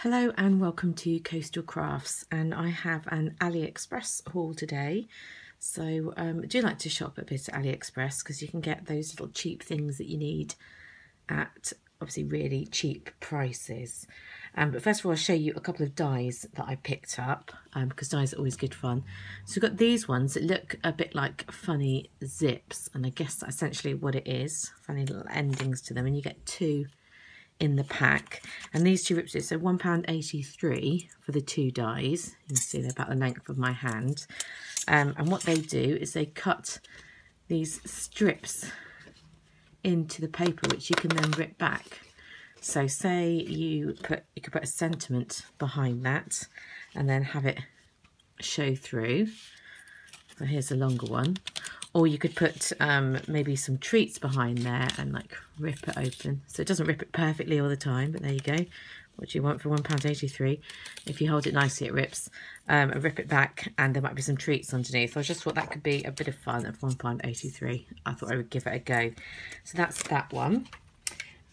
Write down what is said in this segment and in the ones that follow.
Hello and welcome to Coastal Crafts, and I have an Aliexpress haul today. So I do like to shop a bit at Aliexpress because you can get those little cheap things that you need at obviously really cheap prices. But first of all, I'll show you a couple of dies that I picked up because dies are always good fun. So we've got these ones that look a bit like funny zips, and I guess that's essentially what it is, funny little endings to them, and you get two in the pack. And these two rips, so £1.83 for the two dies. You can see they're about the length of my hand. And what they do is they cut these strips into the paper, which you can then rip back. So say you could put a sentiment behind that and then have it show through. So here's a longer one. Or you could put maybe some treats behind there and like rip it open. So it doesn't rip it perfectly all the time, but there you go. What do you want for £1.83? If you hold it nicely, it rips. Rip it back, and there might be some treats underneath. I just thought that could be a bit of fun at £1.83. I thought I would give it a go. So that's that one.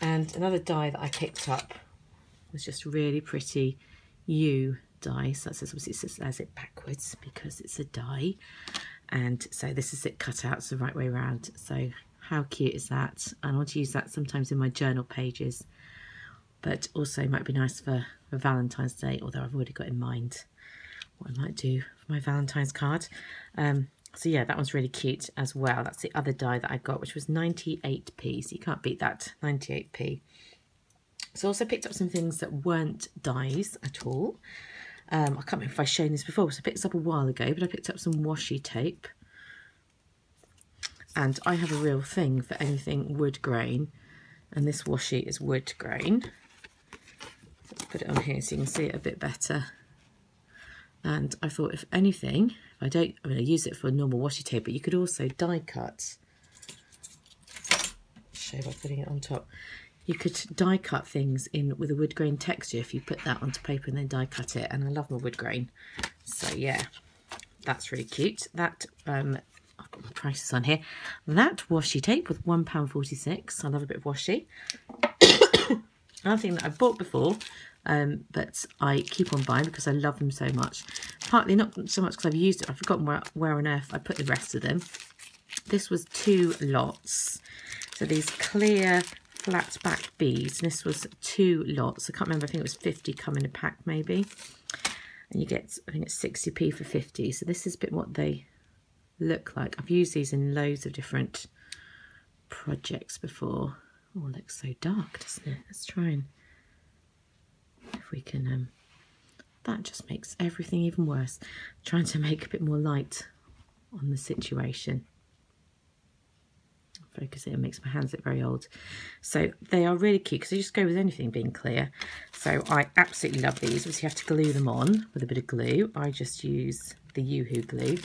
And another die that I picked up was just really pretty U die. So that says, obviously it says it backwards because it's a die. And so this is it cut out, so the right way around. So how cute is that? And I want to use that sometimes in my journal pages, but also might be nice for Valentine's Day, although I've already got in mind what I might do for my Valentine's card. So yeah, that one's really cute as well. That's the other die that I got, which was 98p, so you can't beat that, 98p. So I also picked up some things that weren't dies at all. I can't remember if I've shown this before, so I picked this up a while ago, but I picked up some washi tape. And I have a real thing for anything wood grain, and this washi is wood grain. Let's put it on here so you can see it a bit better. And I thought, if anything, I use it for normal washi tape, but you could also die cut. Show by putting it on top. You could die cut things in with a wood grain texture if you put that onto paper and then die cut it. And I love my wood grain, so yeah, that's really cute. That I've got my prices on here. That washi tape was £1.46. I love a bit of washi. Another thing that I've bought before, but I keep on buying because I love them so much. Partly not so much because I've used it. I've forgotten where on earth I put the rest of them. This was 2 lots. So these clear flat back beads, and this was 2 lots. I can't remember, I think it was 50 come in a pack maybe. And you get, I think it's 60p for 50. So this is a bit what they look like. I've used these in loads of different projects before. Oh, it looks so dark, doesn't it? Let's try and, if we can, that just makes everything even worse. Trying to make a bit more light on the situation. Focus it, and makes my hands look very old. So they are really cute because they just go with anything being clear. So I absolutely love these. Obviously you have to glue them on with a bit of glue. I just use the Yoo-Hoo glue.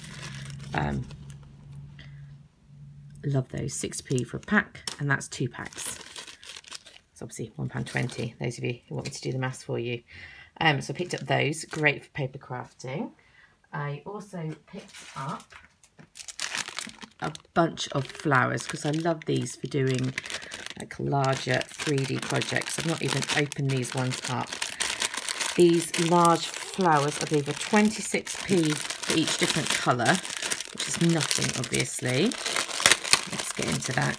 Love those. 6p for a pack, and that's 2 packs. It's obviously £1.20, those of you who want me to do the maths for you. So I picked up those, great for paper crafting. I also picked up a bunch of flowers because I love these for doing like larger 3D projects. I've not even opened these ones up. These large flowers, I believe, are 26p for each different colour, which is nothing obviously. Let's get into that.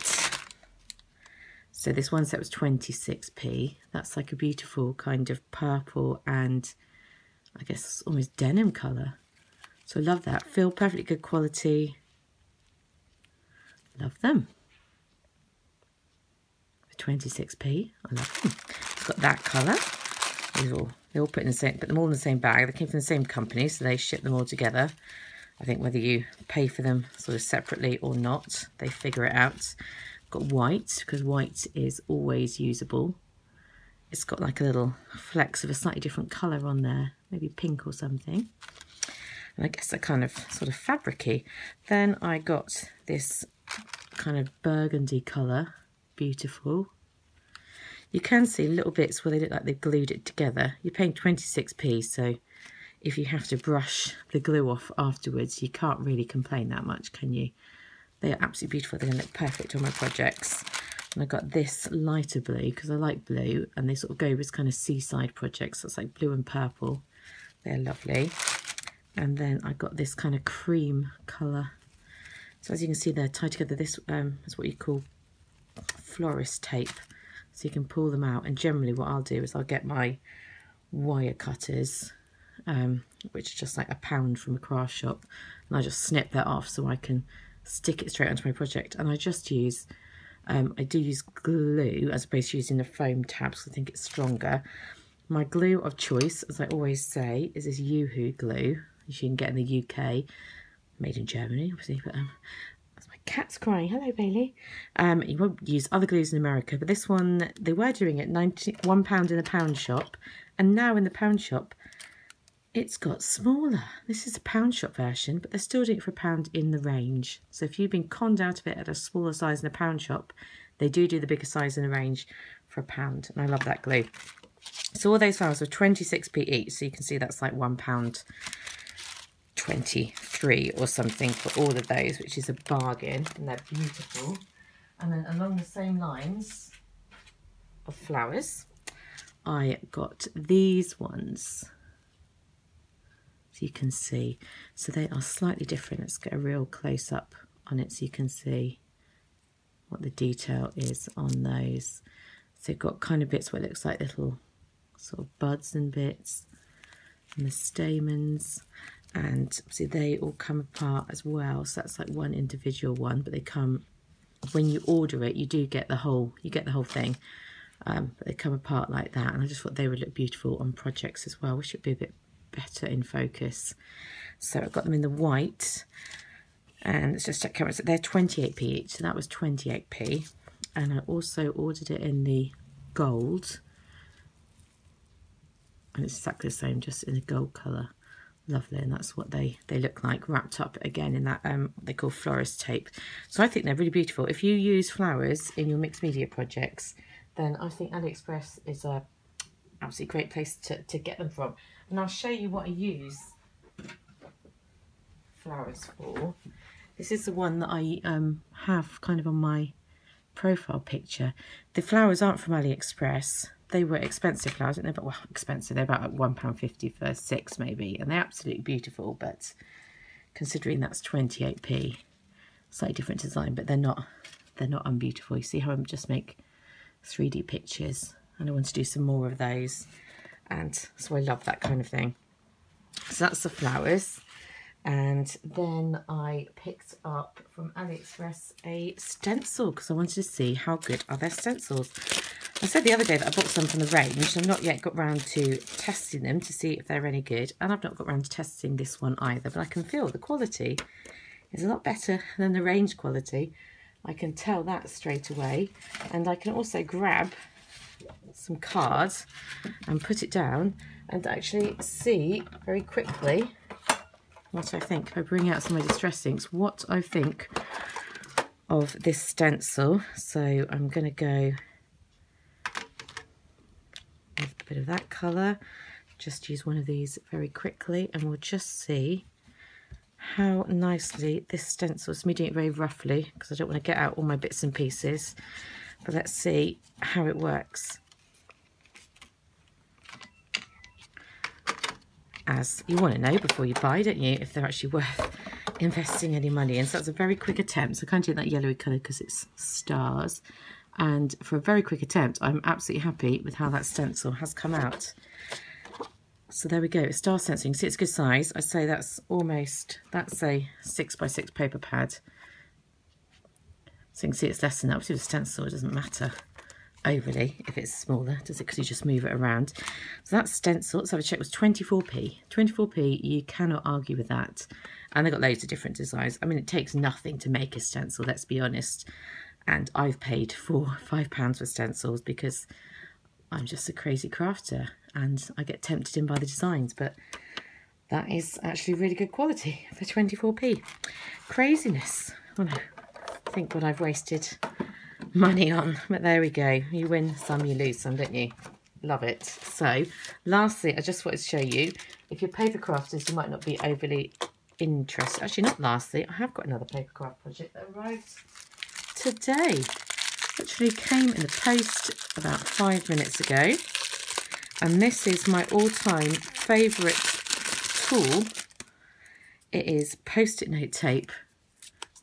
So this one set was 26p. That's like a beautiful kind of purple and I guess almost denim colour. So I love that. Feel perfectly good quality. Love them. For 26p, I love them. It's got that colour. They all put in the same, put them all in the same bag. They came from the same company, so they ship them all together. I think whether you pay for them sort of separately or not, they figure it out. Got white, because white is always usable. It's got like a little flecks of a slightly different colour on there, maybe pink or something. And I guess a kind of sort of fabric-y. Then I got this kind of burgundy colour, beautiful. You can see little bits where they look like they've glued it together. You're paying 26p, so if you have to brush the glue off afterwards, you can't really complain that much, can you? They are absolutely beautiful. They're going to look perfect on my projects. And I got this lighter blue because I like blue, and they sort of go with kind of seaside projects. So it's like blue and purple. They're lovely. And then I got this kind of cream colour. So as you can see, they're tied together. This is what you call florist tape. So you can pull them out. And generally what I'll do is I'll get my wire cutters, which are just like £1 from a craft shop, and I just snip that off so I can stick it straight onto my project. And I just use, I do use glue as opposed to using the foam tabs. I think it's stronger. My glue of choice, as I always say, is this Yoo-hoo glue, which you can get in the UK, made in Germany, obviously, but that's my cat's crying. Hello, Bailey. You won't use other glues in America, but this one, they were doing it £1 in a pound shop, and now in the pound shop, it's got smaller. This is a pound shop version, but they're still doing it for £1 in the range. So if you've been conned out of it at a smaller size in a pound shop, they do the bigger size in the range for £1, and I love that glue. So all those flowers were 26p each, so you can see that's like £1.23 or something for all of those, which is a bargain, and they're beautiful. And then along the same lines of flowers, I got these ones. So you can see, so they are slightly different. Let's get a real close up on it so you can see what the detail is on those. So they've got kind of bits where it looks like little sort of buds and bits, and the stamens, and see they all come apart as well. So that's like one individual one, but they come, when you order it, you do get the whole, thing, but they come apart like that. And I just thought they would look beautiful on projects as well. Wish it'd be a bit better in focus. So I've got them in the white, and it's just check cameras. They're 28p each, so that was 28p. And I also ordered it in the gold, and it's exactly the same, just in a gold colour. Lovely, and that's what they look like, wrapped up again in that they call florist tape. So I think they're really beautiful. If you use flowers in your mixed media projects, then I think Aliexpress is a absolutely great place to get them from. And I'll show you what I use flowers for. This is the one that I have kind of on my profile picture. The flowers aren't from Aliexpress. They were expensive flowers, and they're about, well, expensive. They're about £1.50 for 6 maybe, and they're absolutely beautiful. But considering that's 28p, slightly different design, but they're not unbeautiful. You see how I just make 3D pictures, and I want to do some more of those, and so I love that kind of thing. So that's the flowers. And then I picked up from Aliexpress a stencil because I wanted to see how good are their stencils. I said the other day that I bought some from the range. I've not yet got round to testing them to see if they're any good, and I've not got round to testing this one either, but I can feel the quality is a lot better than the range quality. I can tell that straight away, and I can also grab some cards and put it down and actually see very quickly what I think. If I bring out some of my distress inks, what I think of this stencil. So I'm going to go with a bit of that colour, just use one of these very quickly, and we'll just see how nicely this stencil, it's me doing it very roughly because I don't want to get out all my bits and pieces, but let's see how it works. As you want to know before you buy, don't you, if they're actually worth investing any money in. So that's a very quick attempt. So I kind of do that yellowy colour because it's stars. And for a very quick attempt, I'm absolutely happy with how that stencil has come out. So there we go, it's star stencil. You can see it's a good size. I'd say that's a 6x6 paper pad. So you can see it's less than that. Obviously with a stencil, it doesn't matter overly if it's smaller, does it? Because you just move it around. So that stencil, let's have a check, was 24p. 24p, you cannot argue with that. And they've got loads of different designs. I mean, it takes nothing to make a stencil, let's be honest. And I've paid £5 for stencils because I'm just a crazy crafter and I get tempted in by the designs, but that is actually really good quality for 24p. Craziness. I don't know, think what I've wasted money on, but there we go. You win some, you lose some, don't you? Love it. So lastly, I just wanted to show you, if you're paper crafters, you might not be overly interested. Actually, not lastly, I have got another paper craft project that arrived today. literally came in the post about 5 minutes ago, and this is my all-time favourite tool. It is post-it note tape,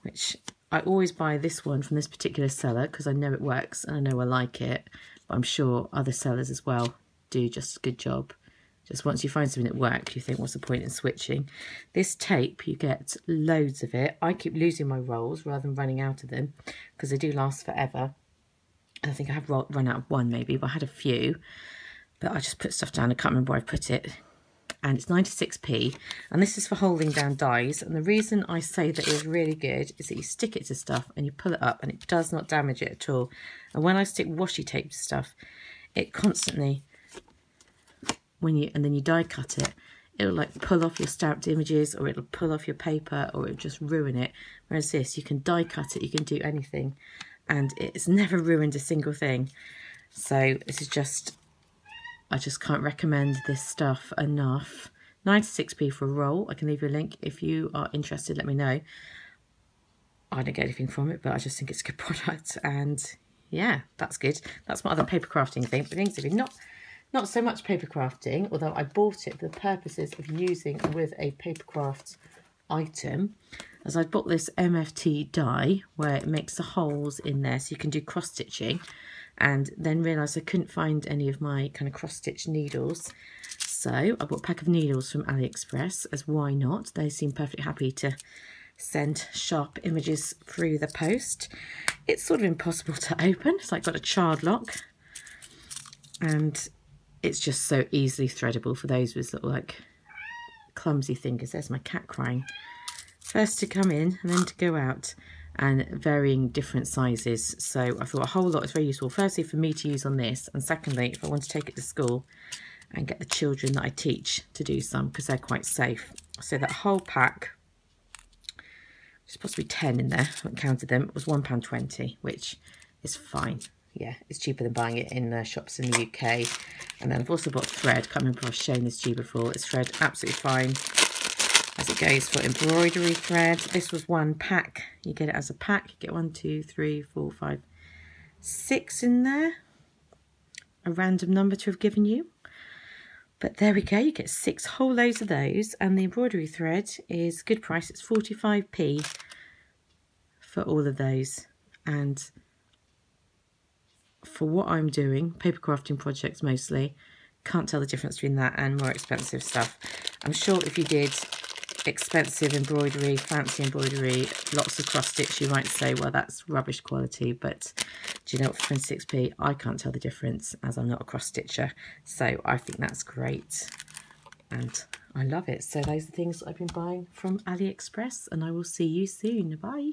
which I always buy this one from this particular seller because I know it works and I know I like it, but I'm sure other sellers as well do just a good job. Just once you find something that works, you think, what's the point in switching? This tape, you get loads of it. I keep losing my rolls rather than running out of them because they do last forever. And I think I have run out of one maybe, but I had a few. But I just put stuff down. I can't remember where I put it. And it's 96p, and this is for holding down dies. And the reason I say that it is really good is that you stick it to stuff and you pull it up and it does not damage it at all. And when I stick washi tape to stuff, it constantly, and then you die cut it, it'll like pull off your stamped images, or it'll pull off your paper, or it'll just ruin it. Whereas this, you can die cut it, you can do anything, and it's never ruined a single thing. So this is just, I just can't recommend this stuff enough. 96p for a roll. I can leave you a link if you are interested. Let me know. I don't get anything from it, but I just think it's a good product. And yeah, that's good. That's my other paper crafting thing. But things are not so much paper crafting, although I bought it for the purposes of using with a paper craft item. As I bought this MFT die where it makes the holes in there so you can do cross stitching. And then realised I couldn't find any of my kind of cross-stitch needles. So I bought a pack of needles from Aliexpress, as why not? They seem perfectly happy to send sharp images through the post. It's sort of impossible to open. It's like got a child lock. And it's just so easily threadable for those with little like clumsy fingers. There's my cat crying. First to come in and then to go out. And varying different sizes. So I thought a whole lot is very useful. Firstly, for me to use on this, and secondly, if I want to take it to school and get the children that I teach to do some, because they're quite safe. So that whole pack, there's possibly 10 in there, I haven't counted them, it was £1.20, which is fine. Yeah, it's cheaper than buying it in shops in the UK. And then I've also bought thread. Can't remember if I've shown this to you before. It's thread, absolutely fine. As it goes for embroidery thread. This was one pack. You get it as a pack. You get 1, 2, 3, 4, 5, 6 in there. A random number to have given you. But there we go. You get 6 whole loads of those. And the embroidery thread is good price. It's 45p for all of those. And for what I'm doing, paper crafting projects mostly, can't tell the difference between that and more expensive stuff. I'm sure if you did expensive embroidery, fancy embroidery, lots of cross stitch, you might say, well, that's rubbish quality. But do you know what, for 26p, I can't tell the difference as I'm not a cross stitcher. So I think that's great and I love it. So those are the things I've been buying from AliExpress, and I will see you soon. Bye.